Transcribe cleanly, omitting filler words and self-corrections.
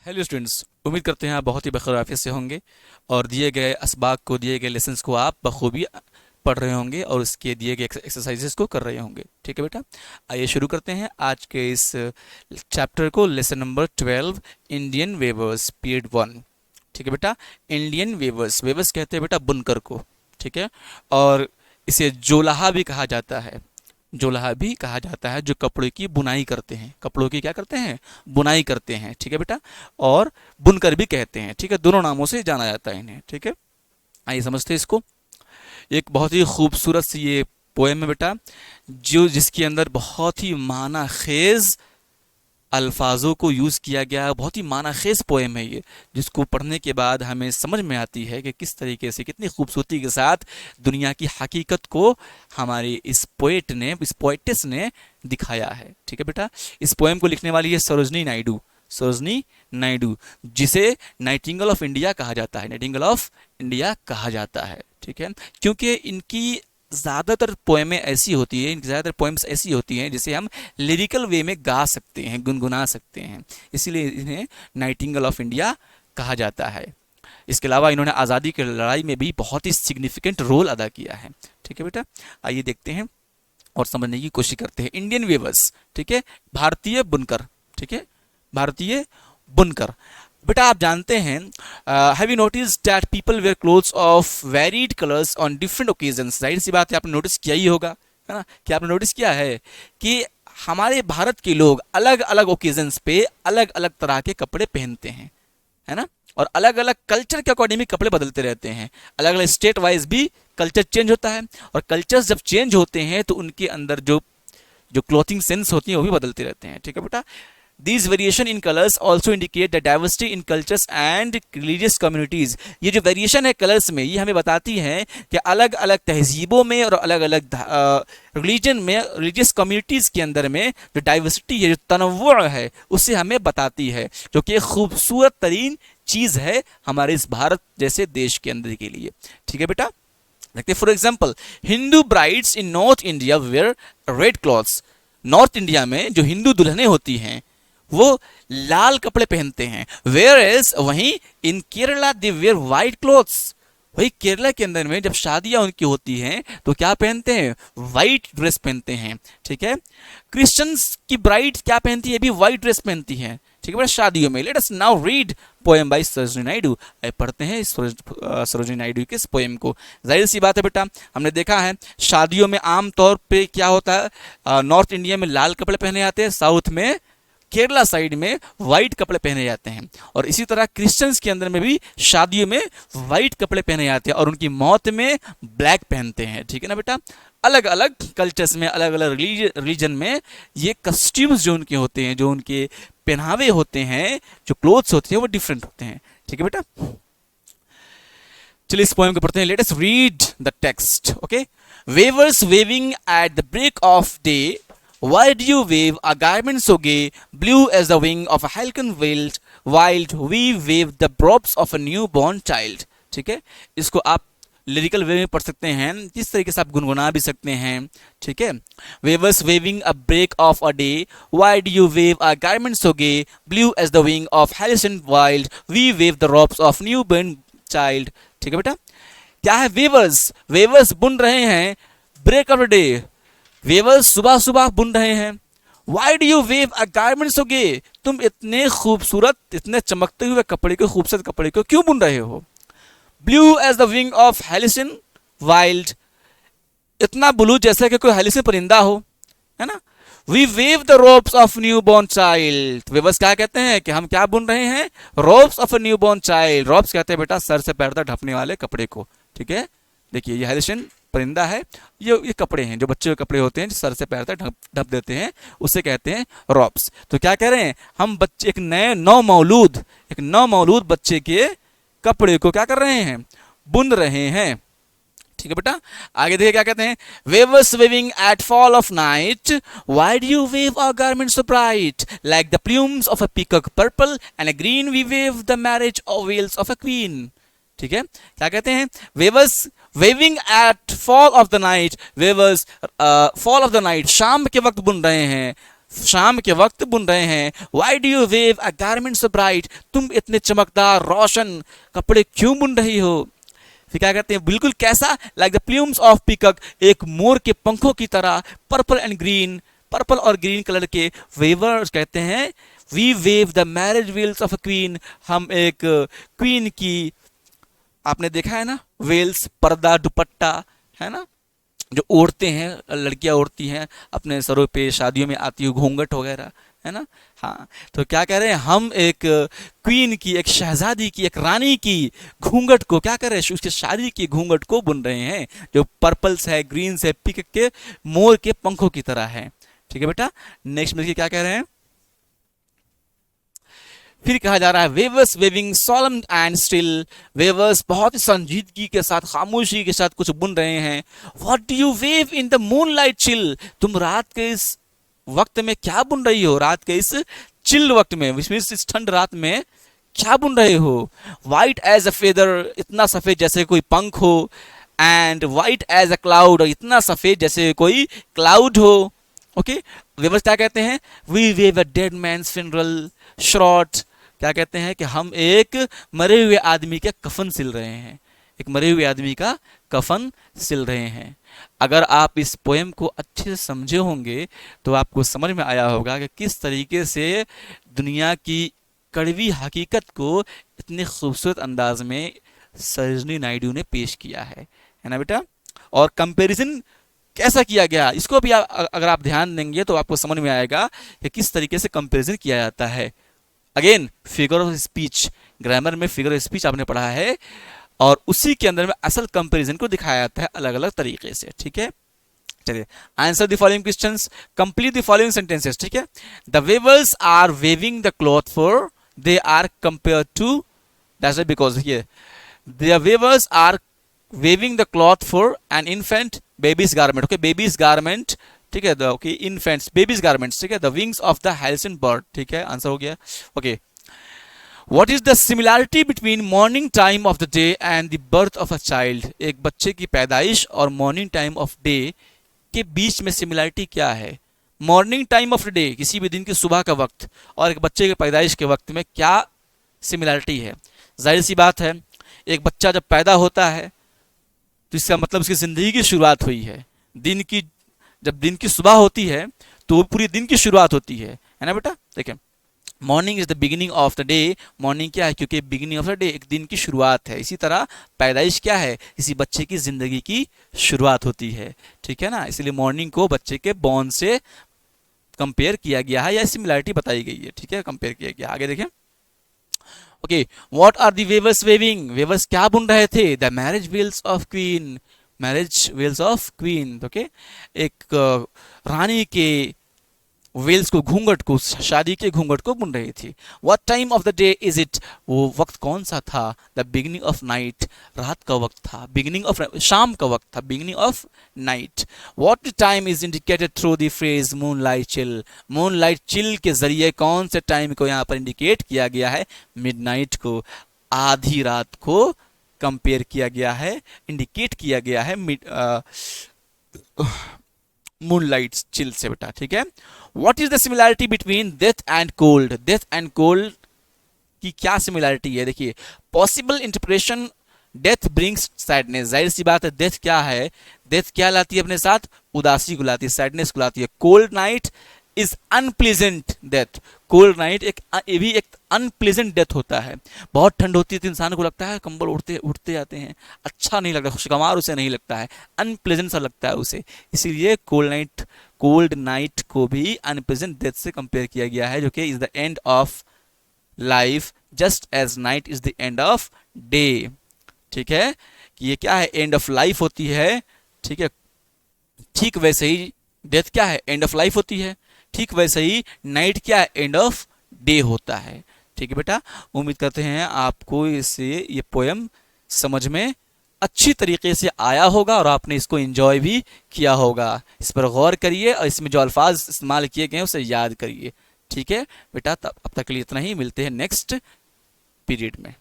Hello students, उम्मीद करते हैं आप बहुत ही बखैर आफियत से होंगे और दिए गए असबाक को, दिए गए लेसन्स को आप बखूबी पढ़ रहे होंगे और उसके दिए गए एक्सरसाइजेस को कर रहे होंगे। ठीक है बेटा, आइए शुरू करते हैं आज के इस चैप्टर को। Lesson number 12, Indian weavers, period 1। ठीक है बेटा, इंडियन वेवर्स, वेवर्स कहते हैं बेटा बुनकर को। ठीक है, और इसे जोलाहा भी कहा जाता है। जोलाहा भी कहा जाता है जो कपड़े की बुनाई करते हैं, कपड़ों की क्या करते हैं, बुनाई करते हैं। ठीक है बेटा, और बुनकर भी कहते हैं। ठीक है, दोनों नामों से जाना जाता है इन्हें। ठीक है, आइए समझते हैं इसको। एक बहुत ही खूबसूरत सी ये पोएम है बेटा, जो जिसके अंदर बहुत ही माना खेज अल्फाजों को यूज़ किया गया है। बहुत ही माना खेज पोएम है ये, जिसको पढ़ने के बाद हमें समझ में आती है कि किस तरीके से, कितनी खूबसूरती के साथ दुनिया की हकीकत को हमारे इस पोएट ने, इस पोएटिस ने दिखाया है। ठीक है बेटा, इस पोएम को लिखने वाली है सरोजनी नायडू। सरोजनी नायडू, जिसे नाइटिंगेल ऑफ इंडिया कहा जाता है, नाइटिंगेल ऑफ इंडिया कहा जाता है। ठीक है, क्योंकि इनकी ज़्यादातर पोएमें ऐसी होती है, इनकी ज़्यादातर पोएम्स ऐसी होती हैं जिसे हम लिरिकल वे में गा सकते हैं, गुनगुना सकते हैं, इसीलिए इन्हें नाइटिंगेल ऑफ इंडिया कहा जाता है। इसके अलावा इन्होंने आज़ादी की लड़ाई में भी बहुत ही सिग्निफिकेंट रोल अदा किया है। ठीक है बेटा, आइए देखते हैं और समझने की कोशिश करते हैं। इंडियन वेवर्स, ठीक है, भारतीय बुनकर। ठीक है, भारतीय बुनकर। बेटा आप जानते हैं, have you notice that people wear clothes of varied colours on different occasions. जाहिर सी बात है, आपने नोटिस किया ही होगा, है ना, कि आपने नोटिस किया है कि हमारे भारत के लोग अलग अलग ओकेजन्स पे अलग अलग तरह के कपड़े पहनते हैं, है ना, और अलग अलग कल्चर के अकॉर्डिंग कपड़े बदलते रहते हैं। अलग अलग स्टेट वाइज भी कल्चर चेंज होता है, और कल्चर्स जब चेंज होते हैं तो उनके अंदर जो जो क्लोथिंग सेंस होती है वो भी बदलते रहते हैं। ठीक है बेटा, These variation in colors also indicate the diversity in cultures and religious communities। ये जो वेरिएशन है कलर्स में, ये हमें बताती है कि अलग अलग तहजीबों में और अलग अलग रिलीजन में, रिलीजियस कम्युनिटीज़ के अंदर में जो डाइवर्सिटी है, जो तनव्वुअ है, उसे हमें बताती है, जो कि एक खूबसूरत तरीन चीज़ है हमारे इस भारत जैसे देश के अंदर के लिए। ठीक है बेटा, देखते for example, Hindu brides in north India where red clothes. North India में जो हिंदू दुल्हनें होती हैं वो लाल कपड़े पहनते हैं। वेयर एज, वहीं इन केरला दे वेयर वाइट क्लोथ्स। वही केरला के अंदर में जब शादियां उनकी होती हैं तो क्या पहनते हैं, वाइट ड्रेस पहनते हैं। ठीक है, क्रिश्चियंस की ब्राइड क्या पहनती है, भी वाइट ड्रेस पहनती हैं। ठीक है बेटा, शादियों में। Let us now read poem by Sarojini Naidu. पढ़ते हैं सरोजनी नायडू के इस पोएम को। जाहिर सी बात है बेटा, हमने देखा है शादियों में आम तौर पे क्या होता है, नॉर्थ इंडिया में लाल कपड़े पहने जाते हैं, साउथ में, केरला साइड में वाइट कपड़े पहने जाते हैं। और इसी तरह क्रिश्चियंस के अंदर में भी शादियों में वाइट कपड़े पहने जाते हैं और उनकी मौत में ब्लैक पहनते हैं। ठीक है ना बेटा, अलग अलग कल्चर्स में, अलग अलग रिलीजन में ये कस्ट्यूम्स जो उनके होते हैं, जो उनके पहनावे होते हैं, जो क्लोथ्स होते हैं, वो डिफरेंट होते हैं। ठीक है बेटा, चलिए इस पोएम को पढ़ते हैं। Let us read the text. Okay, weavers weaving at the break of day, why do you wave a garment so gay, blue as the wing of a halcyon wild we wave the probes of a newborn child। ठीक है, इसको आप lyrical वे में पढ़ सकते हैं, जिस तरीके से आप गुनगुना भी सकते हैं। ठीक है, weavers weaving a break of a day, why do you wave a garment so gay, blue as the wing of halcyon wild we wave the robes of newborn child। ठीक है बेटा, क्या है वेवर्स, वेवर्स बुन रहे हैं, break of a day, weavers सुबह सुबह बुन रहे हैं। Why do you weave a garment so gay, तुम इतने खूबसूरत, इतने चमकते हुए कपड़े को, खूबसूरत कपड़े को क्यों बुन रहे हो। Blue as the wing of halcyon wild, इतना ब्लू जैसे कि कोई हेलिसन परिंदा हो, है ना। We weave the robes of new born child, weavers क्या कहते हैं कि हम क्या बुन रहे हैं, robes of a new born child. Robes कहते हैं बेटा सर से पैर तक ढकने वाले कपड़े को। ठीक है, देखिए ये हेलिसन परिंदा है, ये कपड़े हैं जो बच्चे के कपड़े होते हैं, जो सर से पैर तक ढक देते हैं, उसे कहते हैं रॉब्स। तो क्या कह रहे हैं, हम बच्चे, एक नए नौ मौलूद बच्चे के कपड़े को क्या कर रहे हैं, बुन रहे हैं। ठीक है बेटा, आगे देखिए क्या कहते हैं, weavers weaving at fall of night, why do you weave our garments so bright, like the plumes of a peacock purple and a green we weave the marriage of veils of a queen. ठीक है, क्या कहते हैं, weavers weaving at fall of the night, weavers fall of the night, शाम के वक्त बुन रहे हैं, शाम के वक्त बुन रहे हैं। Why do you weave a garment so bright, तुम इतने चमकदार रोशन कपड़े क्यों बुन रही हो। फिर क्या कहते हैं, बिल्कुल कैसा, like the plumes of peacock, एक मोर के पंखों की तरह, पर्पल एंड ग्रीन, पर्पल और ग्रीन कलर के वेवर्स कहते हैं, we weave the marriage veils of a queen, हम एक क्वीन की, आपने देखा है ना वेल्स, पर्दा दुपट्टा है ना जो ओढ़ते हैं, लड़कियां ओढ़ती हैं अपने सरों पे, शादियों में आती है घूंघट वगैरह, है ना। हाँ, तो क्या कह रहे हैं, हम एक क्वीन की, एक शहजादी की, एक रानी की घूंघट को क्या कर रहे हैं, उसकी शादी की घूंघट को बुन रहे हैं, जो पर्पल्स है, ग्रीन्स है, पिक के मोर के पंखों की तरह है। ठीक है बेटा, नेक्स्ट में क्या कह रहे हैं, फिर कहा जा रहा है weavers weaving solemn and still, weavers बहुत ही संजीदगी के साथ, खामोशी के साथ कुछ बुन रहे हैं। What do you wave in the moonlight chill, तुम रात के इस वक्त में क्या बुन रही हो, रात के इस चिल वक्त में, इस ठंड रात में क्या बुन रहे हो। वाइट एज अ फेदर, इतना सफेद जैसे कोई पंख हो, and white as a cloud, इतना सफेद जैसे कोई क्लाउड हो। ओके, वेवर्स क्या कहते हैं, we weave a dead man's funeral shroud, क्या कहते हैं कि हम एक मरे हुए आदमी के कफन सिल रहे हैं, एक मरे हुए आदमी का कफन सिल रहे हैं। अगर आप इस पोएम को अच्छे से समझे होंगे तो आपको समझ में आया होगा कि किस तरीके से दुनिया की कड़वी हकीकत को इतने खूबसूरत अंदाज में सरोजिनी नायडू ने पेश किया है ना बेटा। और कंपैरिजन कैसा किया गया, इसको भी अगर आप ध्यान देंगे तो आपको समझ में आएगा कि किस तरीके से कंपैरिजन किया जाता है। Again figure of speech, grammar में फिगर ऑफ स्पीच आपने पढ़ा है, और उसी के अंदर में असल कंपैरिजन को दिखाया जाता है अलग अलग तरीके से। ठीक है, चलिए answer the following questions, complete the following sentences. ठीक है, the weavers are weaving the cloth for they are compare to, that's it, because here the weavers are weaving the cloth for an infant baby's garment. Okay, baby's garment, ठीक है, okay, infants baby's garments, ठीक है, the wings of the hyacinth bird. ठीक है, answer हो गया। Okay, what is the similarity between morning time of the day and the birth of a child, एक बच्चे की पैदाइश और मॉर्निंग टाइम ऑफ डे के बीच में सिमिलैरिटी क्या है। Morning time of the day, किसी भी दिन की सुबह का वक्त, और एक बच्चे की पैदाइश के वक्त में क्या सिमिलैरिटी है। जाहिर सी बात है, एक बच्चा जब पैदा होता है तो इसका मतलब उसकी जिंदगी की शुरुआत हुई है। दिन की, जब दिन की सुबह होती है तो पूरी दिन की शुरुआत होती है ना बेटा। देखिए, morning is the beginning of the day, morning क्या है, क्योंकि बिगिनिंग ऑफ द डे एक दिन की शुरुआत है। इसी तरह पैदाइश क्या है, किसी बच्चे की जिंदगी की शुरुआत होती है। ठीक है ना, इसलिए मॉर्निंग को बच्चे के बॉर्न से कंपेयर किया गया है, या सिमिलैरिटी बताई गई है। ठीक है, कंपेयर किया गया। आगे देखें, okay, what are the weavers weaving, weavers क्या बुन रहे थे, the marriage veils of queen, marriage veils of queen. Okay, एक रानी के वेल्स को, घूंघट को, शादी के घूंघट को बुन रही थी। What time of the day is it, वो वक्त कौन सा था, द बिगिनिंग ऑफ नाइट, रात का वक्त था, बिगिनिंग ऑफ, शाम का वक्त था, beginning of night. What time is indicated through the phrase moonlight chill, moonlight chill के जरिए कौन से टाइम को यहाँ पर इंडिकेट किया गया है, मिडनाइट को, आधी रात को कंपेयर किया गया है, इंडिकेट किया गया है मूनलाइट चिल से बेटा। ठीक है, what is the similarity between death and cold, death and cold की क्या सिमिलैरिटी है। देखिए, possible interpretation, death brings sadness, जाहिर सी बात है, डेथ क्या है, डेथ क्या लाती है अपने साथ, उदासी को लाती है, सैडनेस को लाती है। Cold night is unpleasant death, cold night ये भी एक अनप्लीजेंट डेथ होता है। बहुत ठंड होती है तो इंसान को लगता है कंबल उड़ते जाते हैं, अच्छा नहीं लगता, खुशगवार उसे नहीं लगता है, अनप्लीजेंट सा लगता है उसे। इसीलिए कोल्ड नाइट को भी अनप्लीजेंट डेथ से कंपेयर किया गया है, जो कि is the end of life just as night is the end of day. ठीक है, कि ये क्या है, एंड ऑफ लाइफ होती है। ठीक है, ठीक वैसे ही डेथ क्या है, एंड ऑफ लाइफ होती है। ठीक वैसे ही नाइट क्या है, एंड ऑफ डे होता है। ठीक है बेटा, उम्मीद करते हैं आपको इससे ये पोएम समझ में अच्छी तरीके से आया होगा और आपने इसको एंजॉय भी किया होगा। इस पर गौर करिए और इसमें जो अल्फाज इस्तेमाल किए गए हैं उसे याद करिए। ठीक है बेटा, अब तक के लिए इतना ही, मिलते हैं नेक्स्ट पीरियड में।